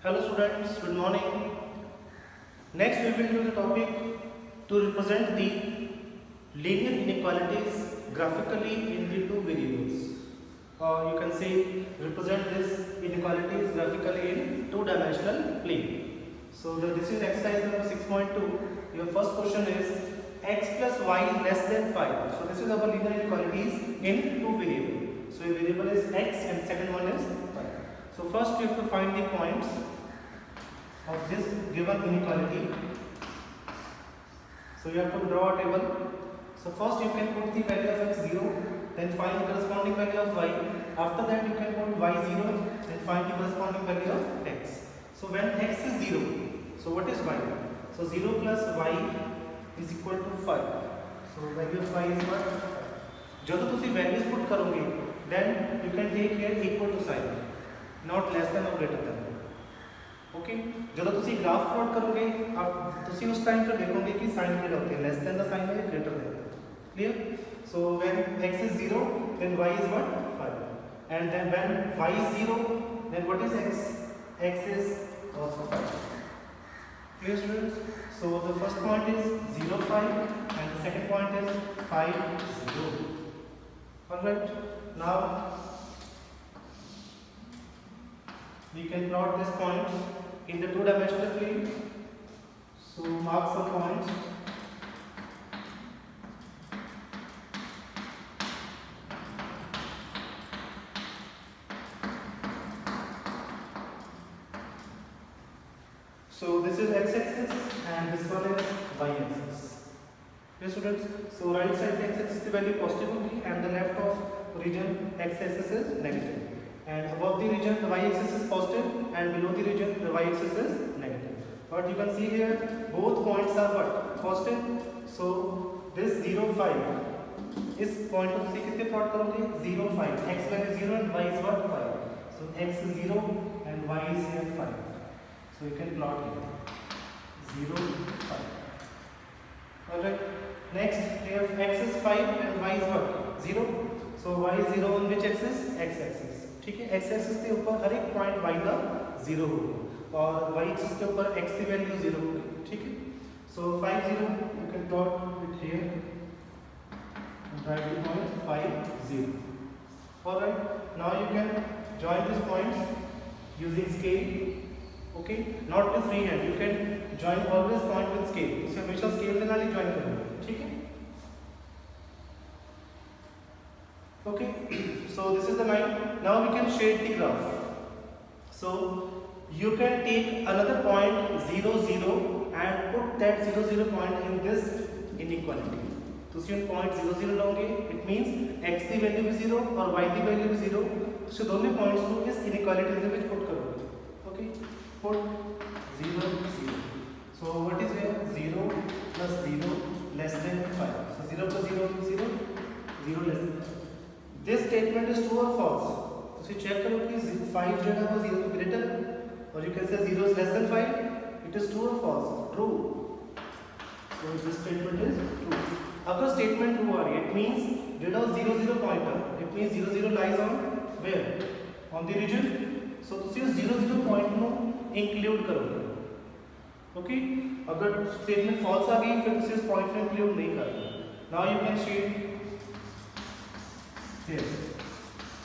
Hello students, good morning. Next we will do the topic to represent the linear inequalities graphically in the two variables. Or you can say represent this inequalities graphically in two-dimensional plane. So this is exercise number 6.2. Your first question is x plus y less than 5. So this is our linear inequalities in two variables. So a variable is x and second one is 5. So first you have to find the points of this given inequality. So you have to draw a table. So first you can put the value of x 0, then find the corresponding value of y. After that you can put y 0, then find the corresponding value of x. So when x is 0, so what is y? So 0 plus y is equal to 5. So value of y is what? जब तुसी values put करोगे, then you can take here equal to sign, not less than or greater than. Okay ਜਦੋਂ ਤੁਸੀਂ graph plot करोगे आप ਤੁਸੀਂ उस time पर देखोगे कि साइन क्या होते हैं लेस देन द साइन है greater than clear so when x is 0 then y is what 5 and then when y is 0 then what is x is also 5 clear students so the first point is 0 5 and the second point is 5 0 all right now we can plot these points in the two-dimensional plane. So mark some points. So this is x-axis and this one is y-axis. Yes students. So right side x-axis the value positive होगी and the left of region x-axis is negative. And above the region the y-axis is positive and below the region the y-axis is negative. But you can see here both points are what? Positive. So this 0 5 is point of C कितने plot करोगे 0 5 x value 0 and y is what 5. So x is 0 and y is here 5. So you can plot here 0 5. Alright. Next we have x is 5 and y is what 0. So y is 0 on which axis? X axis. ठीक है x axis के ऊपर हर एक point y का 0 होगा और y axis के ऊपर x की वैल्यू 0 होगी ठीक है सो 5 0 you can plot it here and right the point 5 0 alright now you can join this points using scale okay not with free hand you can join always point with scale इसे हमेशा scale के नाल ही join करोगे ठीक है okay so this is the line now we can shade the graph so you can take another point 0 0 and put that 0 0 point in this inequality ਤੁਸੀਂ un point 0 0 ਲੋਗੇ it means x the value ਵੀ 0 ਔਰ y ਦੀ value ਵੀ 0 ਤੁਸੀਂ ਦੋਨੇ points ਨੂੰ ਇਸ ਇਨਇਕੁਆਲਿਟੀ ਦੇ ਵਿੱਚ ਪੁੱਟ ਕਰੋਗੇ okay put 0 0 so what is here 0 plus 0 less than 5 so 0 plus 0 0 0 less than 5 This statement is true or false? So check करो कि 5 जो है वो 0 से greater है और you can say 0 is less than 5. It is true or false? True. So this statement is true. अगर statement true आ रही है, it means जो 0 0 pointer, it means 0 0 lies on where? On the region. So तुसी उस 0 0 point को include करोगे. Okay? अगर statement false आ गई फिर तुसी उस point को include नहीं करते. Now you can shade here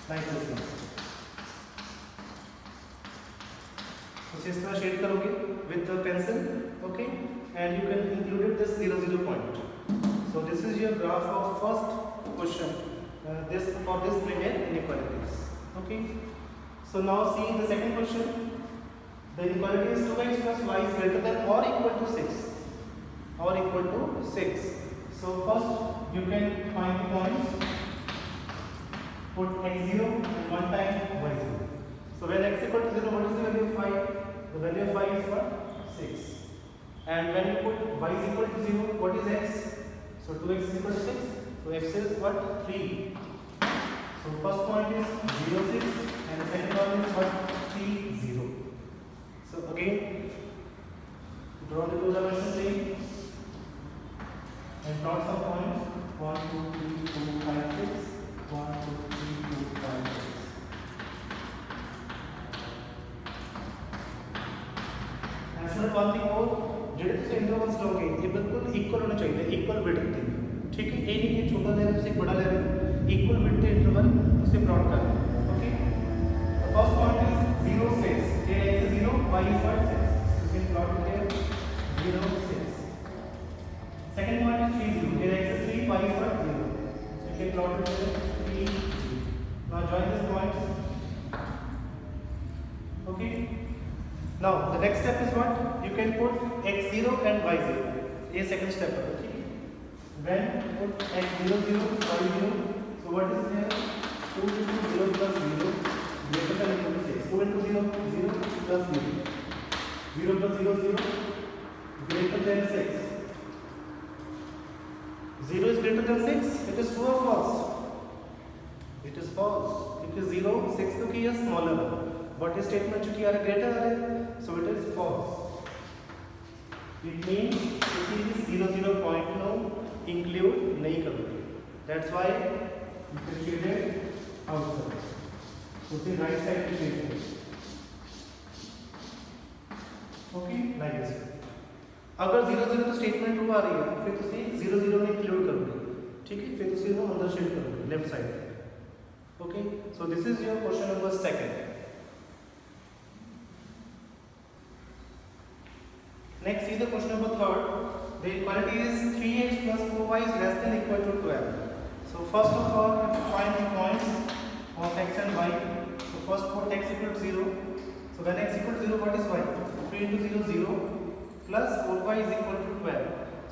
like this one so इस तरह शेड करोगे with the pencil okay and you can include this 0 0 point so this is your graph of first question this for this linear inequalities okay so now see the second question the inequality is 2x plus y is greater than or equal to 6 so first you can find the points put x0 and one time y0. So when x equal to 0, what is the value of 5? The value of 5 is what? 6. And when you put y is equal to 0, what is x? So 2x is equal to 6. So x is what? 3. So first point is 0 6 and the second one is what? 3 0. So again, draw the two-dimensional plane and plot some points 1 2 3 4 5 6. 1 2 3 4 5 6 one thing more, ਜਿਹੜੇ ਤੁਸੀਂ ਇੰਟਰਵਲਸ ਲਓਗੇ ਇਹ ਬਿਲਕੁਲ equal ਹੋਣੇ ਚਾਹੀਦੇ, equal width ਦੇ, ਠੀਕ ਹੈ। ਇਹ ਨਹੀਂ ਕਿ ਛੋਟਾ ਲੈ ਰਹੇ ਤੁਸੀਂ ਬੜਾ ਲੈ ਰਹੇ ਹੋ, ਇਕੁਅਲ ਵਿਡਥ ਦੇ ਇੰਟਰਵਲ ਤੁਸੀਂ ਪਲਾਟ ਕਰਨਾ, okay. First point is 0 6, here x is 0, y is what 6, you can plot it here 0 6. Second point is 3 0, here x is 3, y is what 0, so you can plot it here 3 0. Now join this point, okay. Now the next step is what, you can put x0 and y0, ये second step है, ठीक है। When put x0 0 y0, so what is there, 2 into 0 plus 0 greater than equal to 6, 2 into 0 0 plus 0, 0 plus 0 0 greater than 6, 0 is greater than 6, it is true or false, it is false, because 0 6 तो की है smaller है, but इस statement चूंकि आ रहा greater आ रहा है, so it is false. It means इसी 0 0 point नो include नहीं करोगे, that's why you can shade it outside, so उसे right side पे shade करो, okay, like this. अगर 0 0 तो statement true आ रही है, फिर तुसी 0 0 में include करोगे, ठीक है, फिर तुसी वो अंदर shade करोगे left side पे, okay. So this is your question number 2. Next is the question number 3. The equality is 3x plus 4y is less than or equal to 12. So first of all, you have to find the points of x and y. So first put x equal to 0. So when x equal to 0, what is y? 3 into 0 0 plus 4y is equal to 12.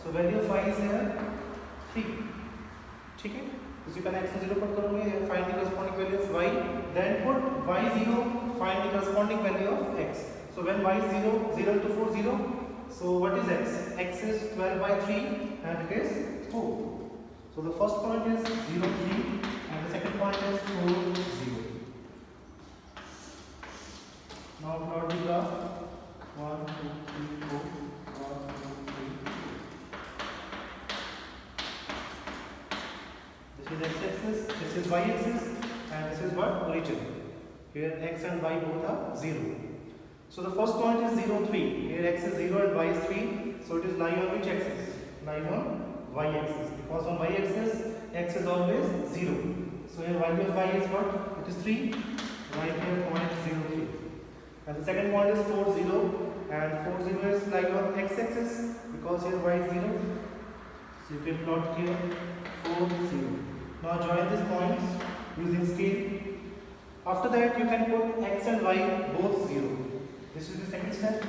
So value of y is here 3. ठीक है? उसी का x 0 put करोगे, find the corresponding value of y. Then put y 0, find the corresponding value of x. So when y is 0, 0 into 4 0. So what is x? X is 12 by 3 and it is 4. So the first point is 0 3 and the second point is 4 0. Now plot the graph. 1 2 3 4 1 2 3. This is x axis, this is y axis, and this is what, origin. Here x and y both are 0. So the first point is 0 3, here x is 0 and y is 3, so it is lying on which axis? Lying on y axis, because on y axis x is always 0. So here value of y is what? It is 3, right here point 0 3. And the second point is 4 0, and 4 0 is lying on x axis, because here y is 0. So you can plot here 4 0. Now join these points using scale. After that you can put x and y both 0. This is the second step.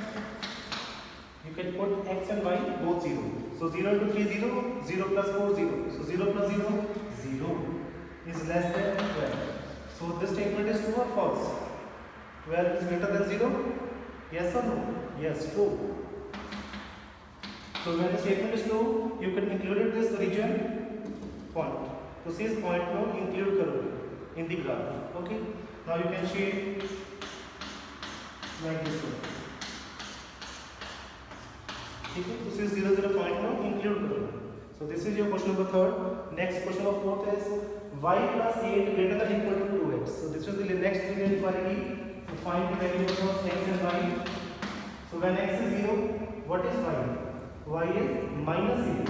You can put x and y both 0. So 0 into 3 0, 0 plus 4 0. So 0 plus 0, 0 is less than 12. So this statement is true or false? 12 is greater than 0? Yes or no? Yes, true. So when the statement is true, you can include this region point. So this point को include करोगे in the graph. Okay. Now you can shade like this one, ठीक है। this is 0 0 point now include करोगे. So this is your question number 3. Next question number 4 is y plus 8 greater than or equal to 2x. So this is the next linear equality to find the value of x and y. So when x is 0, what is y? Y is minus 8,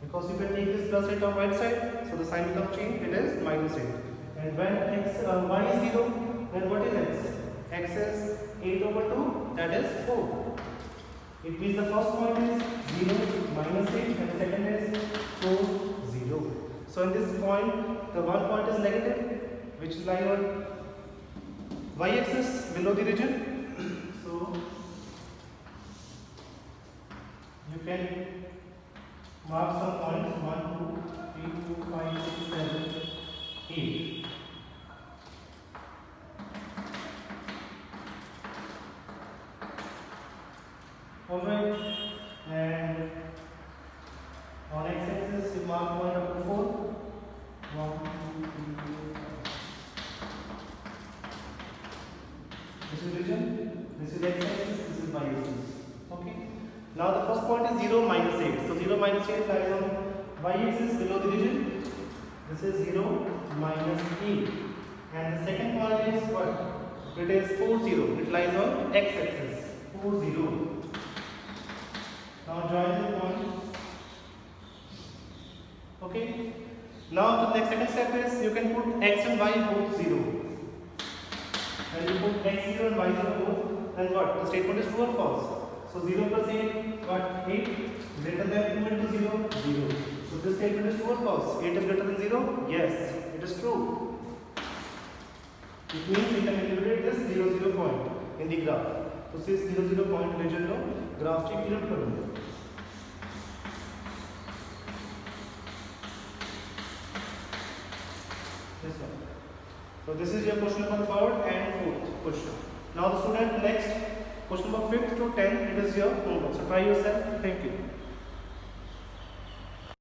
because you can take this plus 8 on right side, so the sign becomes changed, it is minus 8. And when y is 0, then what is x? X is 8 over 2, that is 4. It means the first point is 0 minus 8 and the second is 4 0. So in this point, the one point is negative, which is lying on y axis below the region. So you can mark some points 1 2 3 4 5 6 7 8. Alright, and on x-axis you mark point up to 4. 1 2 3 4 5. This is region, this is x-axis, this is y-axis. Okay. Now the first point is 0 minus 8. So 0 minus 8 lies on y-axis below the region. This is 0 minus 8. And the second point is what? It is 4 0. It lies on x-axis. 4 0. Now join the point. Okay. Now the next second step is you can put x and y both 0. And you put x 0 and y 0 both, then what? The statement is true or false? So 0 plus 8, what? 8 greater than 2 into 0, 0. So this statement is true or false? 8 is greater than 0? Yes, it is true. It means we can integrate this 0 0 point in the graph. तो इस 0 0 point region लो graph check include करूँगा. This one. So this is your question number 3rd and 4th question. Now the student next question number 5th to 10th, it is your homework. So try yourself. Thank you.